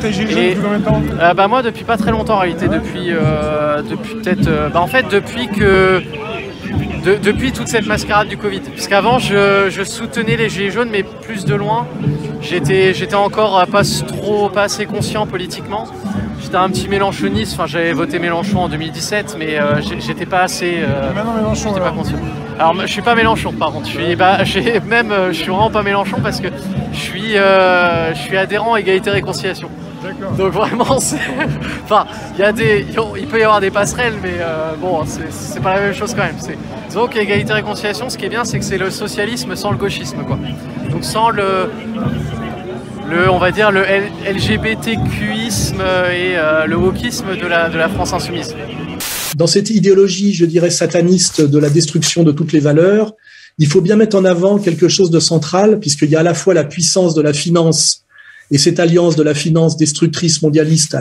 t'es GIE depuis combien de temps? Moi depuis pas très longtemps en réalité, depuis peut-être... en fait depuis toute cette mascarade du Covid. Parce qu'avant je soutenais les Gilets jaunes mais plus de loin. J'étais encore pas assez conscient politiquement. J'étais un petit mélenchoniste, enfin j'avais voté Mélenchon en 2017 mais j'étais pas assez... Maintenant Mélenchon, j'étais pas conscient. Alors je suis pas Mélenchon par contre, je suis vraiment pas Mélenchon parce que je suis adhérent à Égalité Réconciliation. Donc vraiment c'est... Enfin, il peut y avoir des passerelles mais bon, c'est pas la même chose quand même. Donc Égalité Réconciliation, ce qui est bien c'est que c'est le socialisme sans le gauchisme quoi. Donc sans on va dire le LGBTQisme et le wokisme de la France insoumise. Dans cette idéologie, je dirais, sataniste de la destruction de toutes les valeurs, il faut bien mettre en avant quelque chose de central, puisqu'il y a à la fois la puissance de la finance et cette alliance de la finance destructrice mondialiste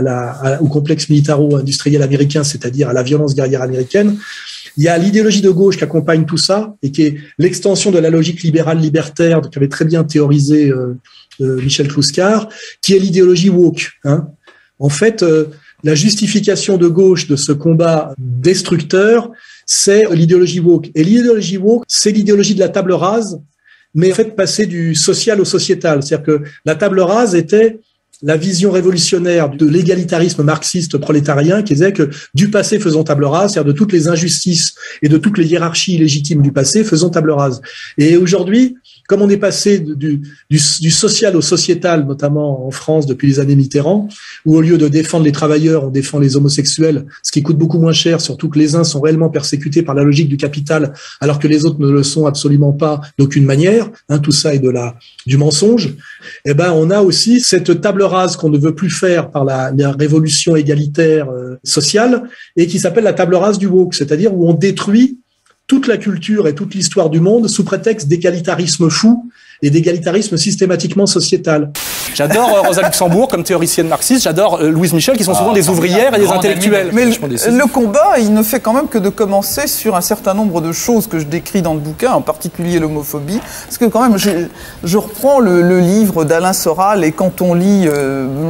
au complexe militaro-industriel américain, c'est-à-dire à la violence guerrière américaine. Il y a l'idéologie de gauche qui accompagne tout ça et qui est l'extension de la logique libérale libertaire qu'avait très bien théorisé Michel Clouscar, qui est l'idéologie woke. En fait, la justification de gauche de ce combat destructeur, c'est l'idéologie woke. Et l'idéologie woke, c'est l'idéologie de la table rase, mais en fait passer du social au sociétal. C'est-à-dire que la table rase était la vision révolutionnaire de l'égalitarisme marxiste prolétarien qui disait que du passé faisons table rase, c'est-à-dire de toutes les injustices et de toutes les hiérarchies illégitimes du passé faisons table rase. Et aujourd'hui, comme on est passé du social au sociétal, notamment en France depuis les années Mitterrand, où au lieu de défendre les travailleurs, on défend les homosexuels, ce qui coûte beaucoup moins cher, surtout que les uns sont réellement persécutés par la logique du capital, alors que les autres ne le sont absolument pas d'aucune manière. Tout ça est du mensonge. Eh ben, on a aussi cette table rase qu'on ne veut plus faire par la révolution égalitaire sociale et qui s'appelle la table rase du woke, c'est-à-dire où on détruit toute la culture et toute l'histoire du monde sous prétexte d'égalitarisme fou et d'égalitarisme systématiquement sociétal. J'adore Rosa Luxembourg comme théoricienne marxiste, j'adore Louise Michel qui sont souvent des ouvrières et des intellectuels. Mais le combat, il ne fait quand même que de commencer sur un certain nombre de choses que je décris dans le bouquin, en particulier l'homophobie. Parce que quand même, je reprends le livre d'Alain Soral et quand on lit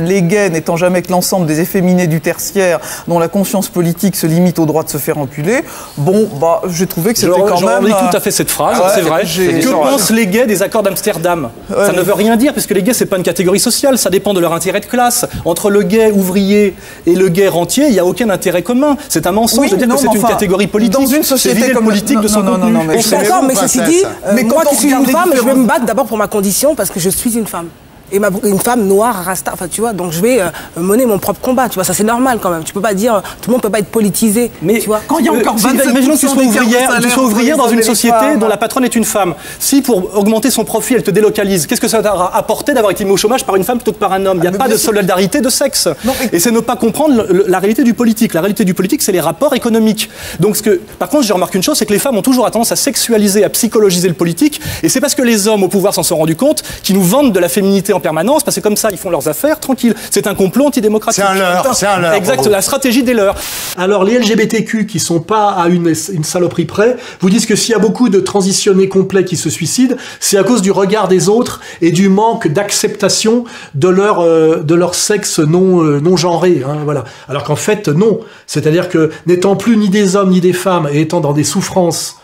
les gays n'étant jamais que l'ensemble des efféminés du tertiaire dont la conscience politique se limite au droit de se faire enculer, bon, j'ai trouvé que c'était quand même... Je tout à fait cette phrase, c'est vrai. Que pensent les gays des accords d'Amsterdam? Ça ne veut rien dire, parce que les gays, c'est pas une catégorie sociale, ça dépend de leur intérêt de classe. Entre le gay ouvrier et le gay rentier, il n'y a aucun intérêt commun. C'est un mensonge de dire que c'est une catégorie politique. Dans une société comme politique de son contenu. Je suis d'accord, mais ceci dit, moi qui suis une femme, je vais me battre d'abord pour ma condition, parce que je suis une femme. Et une femme noire, rasta, enfin tu vois, donc je vais mener mon propre combat, tu vois, ça c'est normal quand même. Tu peux pas dire, tout le monde peut pas être politisé, mais tu vois. Quand il y a encore imaginons que tu sois ouvrière dans une société dont la patronne est une femme. Si pour augmenter son profit, elle te délocalise, qu'est-ce que ça t'a apporté d'avoir été mis au chômage par une femme plutôt que par un homme? Il n'y a pas de solidarité de sexe. Et c'est ne pas comprendre la réalité du politique. La réalité du politique, c'est les rapports économiques. Donc par contre, j'ai remarqué une chose, c'est que les femmes ont toujours tendance à sexualiser, à psychologiser le politique. Et c'est parce que les hommes au pouvoir s'en sont rendus compte qu'ils nous vendent de la féminité en permanence, parce que comme ça, ils font leurs affaires tranquilles. C'est un complot antidémocratique. C'est un leurre. Exact, la stratégie des leurs. Alors, les LGBTQ qui sont pas à une saloperie près, vous disent que s'il y a beaucoup de transitionnés complets qui se suicident, c'est à cause du regard des autres et du manque d'acceptation de leur sexe non genré. Voilà. Alors qu'en fait, non. C'est-à-dire que n'étant plus ni des hommes ni des femmes et étant dans des souffrances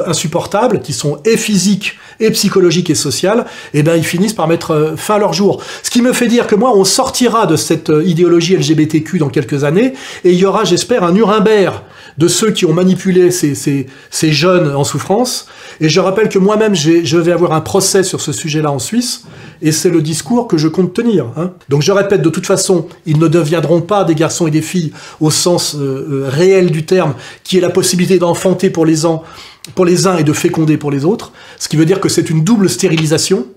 insupportables, qui sont et physiques et psychologiques et sociales, eh ben ils finissent par mettre fin à leur jour. Ce qui me fait dire que moi, on sortira de cette idéologie LGBTQ dans quelques années, et il y aura, j'espère, un Nuremberg de ceux qui ont manipulé ces jeunes en souffrance. Et je rappelle que moi-même, je vais avoir un procès sur ce sujet-là en Suisse, et c'est le discours que je compte tenir. Donc je répète, de toute façon, ils ne deviendront pas des garçons et des filles au sens réel du terme, qui est la possibilité d'enfanter pour les uns et de féconder pour les autres, ce qui veut dire que c'est une double stérilisation,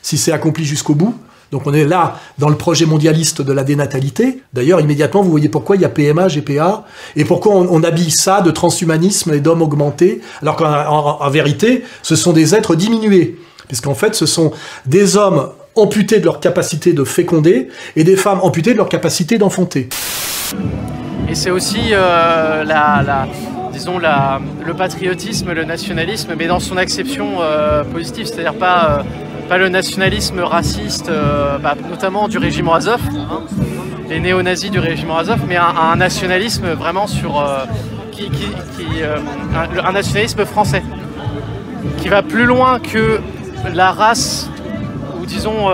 si c'est accompli jusqu'au bout. Donc on est là dans le projet mondialiste de la dénatalité. D'ailleurs, immédiatement, vous voyez pourquoi il y a PMA, GPA, et pourquoi on habille ça de transhumanisme et d'hommes augmentés, alors qu'en vérité, ce sont des êtres diminués, puisqu'en fait, ce sont des hommes amputés de leur capacité de féconder et des femmes amputées de leur capacité d'enfanter. Et c'est aussi disons le patriotisme, le nationalisme, mais dans son acception positive, c'est-à-dire pas pas le nationalisme raciste, notamment du régime Azov, hein, les néo-nazis du régime Azov, mais un nationalisme vraiment sur un nationalisme français qui va plus loin que la race, ou disons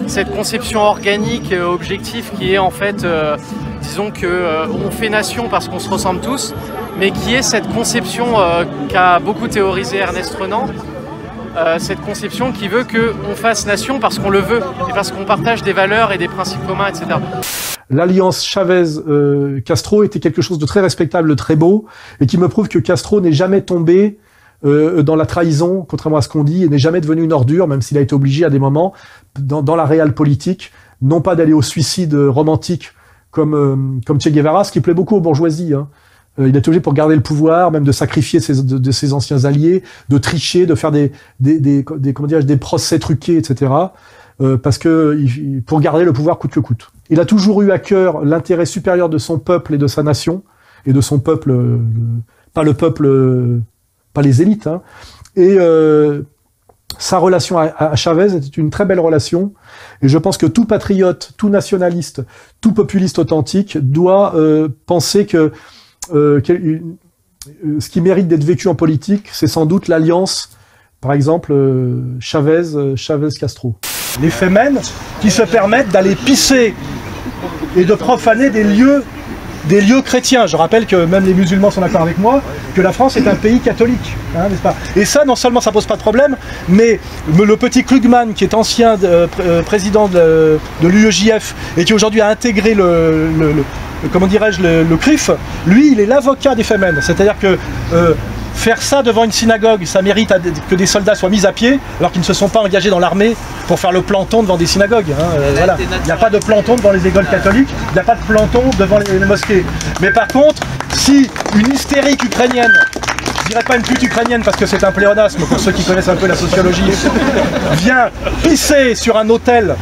cette conception organique, objective, qui est en fait, disons qu'on fait nation parce qu'on se ressemble tous, mais qui est cette conception qu'a beaucoup théorisé Ernest Renan, cette conception qui veut qu'on fasse nation parce qu'on le veut, et parce qu'on partage des valeurs et des principes communs, etc. L'alliance Chavez-Castro était quelque chose de très respectable, de très beau, et qui me prouve que Castro n'est jamais tombé dans la trahison, contrairement à ce qu'on dit, et n'est jamais devenu une ordure, même s'il a été obligé à des moments, dans la réelle politique, non pas d'aller au suicide romantique comme Che Guevara, ce qui plaît beaucoup aux bourgeoisies. Hein. Il est obligé, pour garder le pouvoir, même de sacrifier de ses anciens alliés, de tricher, de faire des procès truqués, etc. Parce que pour garder le pouvoir coûte que coûte. Il a toujours eu à cœur l'intérêt supérieur de son peuple et de sa nation, et de son peuple, pas le peuple, pas les élites, hein. Et sa relation à Chavez était une très belle relation, et je pense que tout patriote, tout nationaliste, tout populiste authentique doit penser que ce qui mérite d'être vécu en politique, c'est sans doute l'alliance, par exemple, Chavez-Castro. Les fémènes qui se permettent d'aller pisser et de profaner des lieux chrétiens. Je rappelle que même les musulmans sont d'accord avec moi, que la France est un pays catholique, hein, n'est-ce pas? Et ça, non seulement ça pose pas de problème, mais le petit Klugman, qui est ancien président de l'UEJF et qui aujourd'hui a intégré comment dirais-je, le CRIF, lui, il est l'avocat des fémènes. C'est-à-dire que faire ça devant une synagogue, ça mérite que des soldats soient mis à pied, alors qu'ils ne se sont pas engagés dans l'armée pour faire le planton devant des synagogues. Hein, voilà. Il n'y a pas de planton devant les écoles catholiques, il n'y a pas de planton devant les mosquées. Mais par contre, si une hystérique ukrainienne, je dirais pas une pute ukrainienne parce que c'est un pléonasme pour ceux qui connaissent un peu la sociologie, vient pisser sur un autel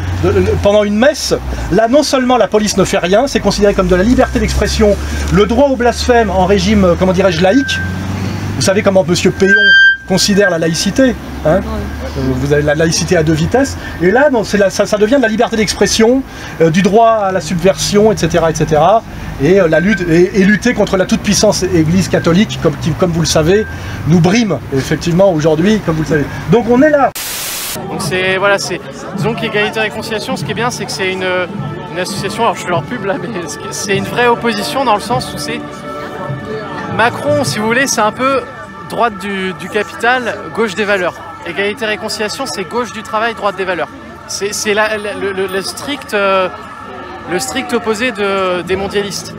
pendant une messe, là non seulement la police ne fait rien, c'est considéré comme de la liberté d'expression, le droit au blasphème en régime, comment dirais-je, laïque. Vous savez comment M. Péon considère la laïcité, hein? Vous avez la laïcité à deux vitesses, et là non, ça devient de la liberté d'expression, du droit à la subversion, etc., etc., et lutter contre la toute-puissance Église catholique, qui, comme vous le savez, nous brime, effectivement, aujourd'hui, comme vous le savez. Donc on est là. Donc voilà, disons qu'Égalité et Réconciliation, ce qui est bien, c'est que c'est une association, alors je fais leur pub là, mais c'est une vraie opposition dans le sens où c'est Macron, si vous voulez, c'est un peu droite du capital, gauche des valeurs. Égalité et Réconciliation, c'est gauche du travail, droite des valeurs. C'est le strict opposé des mondialistes.